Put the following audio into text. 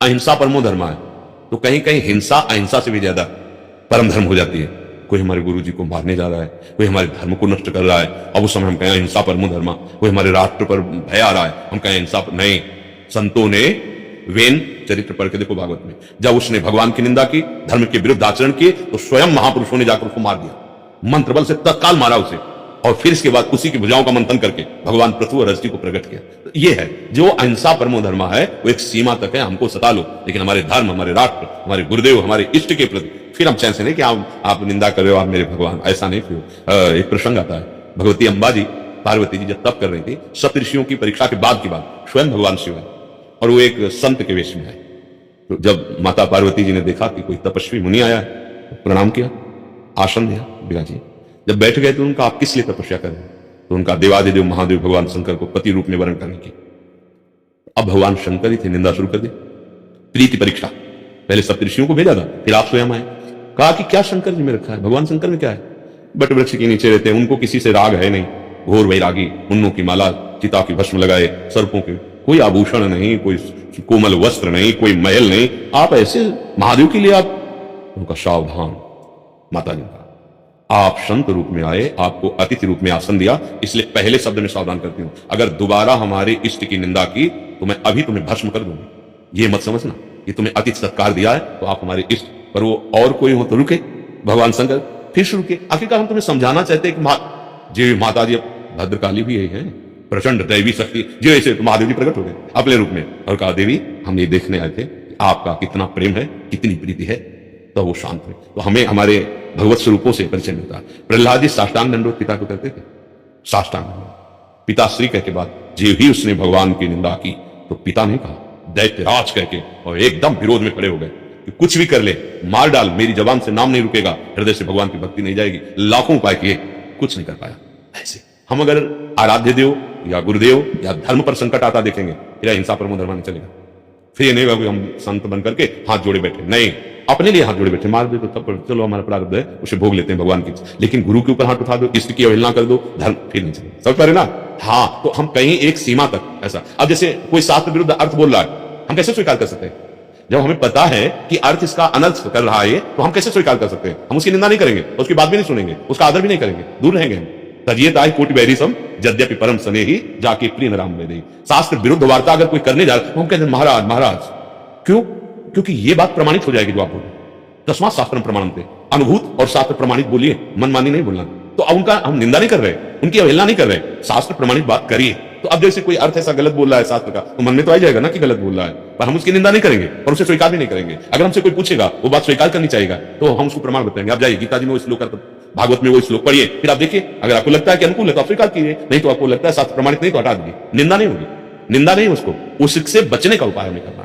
अहिंसा परमो धर्म है, तो कहीं कहीं हिंसा अहिंसा से भी ज्यादा परम धर्म हो जाती है। कोई हमारे गुरु जी को मारने जा रहा है, कोई हमारे धर्म को नष्ट कर रहा है, अब उस समय हम कहें अहिंसा परमो धर्म। कोई हमारे राष्ट्र पर भय आ रहा है, हम कहें अहिंसा। नहीं, संतों ने वेन चरित्र पढ़ के देखो भागवत में, जब उसने भगवान की निंदा की, धर्म के विरुद्ध आचरण किए, तो स्वयं महापुरुषों ने जाकर उसको मार दिया, मंत्र बल से तत्काल मारा उसे, और फिर इसके बाद उसी की भुजाओं का मंथन करके भगवान पृथु और रजती को प्रकट किया। तो ये है जो अहिंसा परमो धर्म है, वो एक सीमा तक है, हमको सता लो, लेकिन हमारे धर्म, हमारे राष्ट्र, हमारे गुरुदेव, हमारे इष्ट के प्रति फिर हम चैन से नहीं कि आप निंदा कर रहे हो, आप मेरे भगवान, ऐसा नहीं। फिर एक प्रसंग आता है, भगवती अंबा जी, पार्वती जी जब तप कर रही थी, सप्तऋषियों की परीक्षा के बाद की बात, स्वयं भगवान शिव है और वो एक संत के वेश में है। तो जब माता पार्वती जी ने देखा कि कोई तपस्वी मुनि आया है, तो प्रणाम किया, आसन दिया, विराजिए। जब बैठ गए तो उनका आप किस लिए तपस्या कर रहे हैं? तो उनका देवादिदेव महादेव भगवान शंकर को पति रूप में वर्ण करने की। अब भगवान शंकर ही थे, निंदा शुरू कर दी, प्रीति परीक्षा। पहले सप्तऋषियों को भेजा था, फिर आप स्वयं आए, कहा कि क्या शंकर जी में रखा है, भगवान शंकर में क्या है? बट वृक्ष के नीचे रहते हैं, उनको किसी से राग है नहीं, घोर वैरागी, उन्नों की माला, चिता की भस्म लगाए, सर्पों के, कोई आभूषण नहीं, कोई कोमल वस्त्र नहीं, कोई महल नहीं, आप ऐसे महादेव के लिए आप। उनका सावधान, माता जी का, आप संत रूप में आए, आपको अतिथि रूप में आसन दिया, इसलिए पहले शब्द में सावधान करती हूं, अगर दोबारा हमारे इष्ट की निंदा की तो मैं अभी तुम्हें भस्म कर दूंगी। ये मत समझना कि तुम्हें अतिथि सत्कार दिया है तो आप हमारे इष्ट, पर वो और कोई हो तो रुके, भगवान शंकर फिर शुरू के। आखिरकार हम तुम्हें समझाना चाहते हैं कि जी माता जी भद्रकाली भी यही है, प्रचंड दैवी शक्ति, जो ऐसे तो महादेव जी प्रकट हो गए अपने रूप में और कहा देवी हम ये देखने आए थे आपका कितना प्रेम है, कितनी प्रीति है। तो वो शांत हुए। तो हमें हमारे भगवत स्वरूपों से परिचय मिलता है। प्रहलाद जी साष्टांग दंडवत पिता को करते थे, साष्टांग दंडवत, पिता श्री कह के बाद जो ही उसने भगवान की निंदा की तो पिता ने कहा दैत्यराज कह के, और एकदम विरोध में खड़े हो गए कि कुछ भी कर ले, मार डाल, मेरी जबान से नाम नहीं रुकेगा, हृदय से भगवान की भक्ति नहीं जाएगी। लाखों उपाय किए, कुछ नहीं कर पाया। ऐसे हम अगर आराध्य देव या गुरुदेव या धर्म पर संकट आता देखेंगे, फिर अहिंसा परमो धर्म नहीं चलेगा। फिर ये नहीं होगा कि हम संत बन करके हाथ जोड़े बैठे, नहीं, अपने लिए हाथ जोड़े बैठे, मार दे तो तब चलो हमारा प्रारब्ध है, उसे भोग लेते हैं भगवान की, लेकिन गुरु के ऊपर हाथ उठा दो, इष्ट की अवहेलना कर दो, धर्म फिर नहीं चलेगा। समझ पा रहे ना? हाँ, तो हम कहीं एक सीमा तक ऐसा। अब जैसे कोई शास्त्र विरुद्ध अर्थ बोल रहा है, हम कैसे स्वीकार कर सकते हैं? जब हमें पता है कि अर्थ इसका अनर्थ कर रहा है, तो हम कैसे स्वीकार कर सकते हैं? हम उसकी निंदा नहीं करेंगे, उसकी बात भी नहीं सुनेंगे, उसका आदर भी नहीं करेंगे, दूर रहेंगे हम। तजिए ताई कोटि बैरी सम यद्यपि परम सने ही जाके प्रिय राम में दे। शास्त्र विरुद्ध वार्ता अगर कोई करने जा रहा है तो हम कहते हैं महाराज महाराज, क्यों? क्योंकि ये बात प्रमाणित हो जाएगी जो आप बोले। तस्मात् शास्त्रम प्रमाणन्ते, अनुभूत और शास्त्र प्रमाणित बोलिए, मनमानी नहीं बोलना। तो अब उनका हम निंदा नहीं कर रहे, उनकी अवहेलना नहीं कर रहे, शास्त्र प्रमाणित बात करिए। तो अब जैसे कोई अर्थ ऐसा गलत बोल रहा है शास्त्र का, तो मन में तो आ जाएगा ना कि गलत बोल रहा है, पर हम उसकी निंदा नहीं करेंगे और उसे स्वीकार भी नहीं करेंगे। अगर हमसे कोई पूछेगा, वो बात स्वीकार करनी चाहिएगा, तो हम उसको प्रमाण बताएंगे। आप जाइए गीता जी में वो श्लोक, भागवत में वो श्लोक पढ़िए, फिर आप देखिए, अगर आपको लगता है कि अनुकूल है तो आप स्वीकार कीजिए, नहीं तो आपको लगता है शास्त्र प्रमाणित नहीं तो हटा दीजिए। निंदा नहीं होगी, निंदा नहीं, उसको उससे बचने का उपाय हमें करना।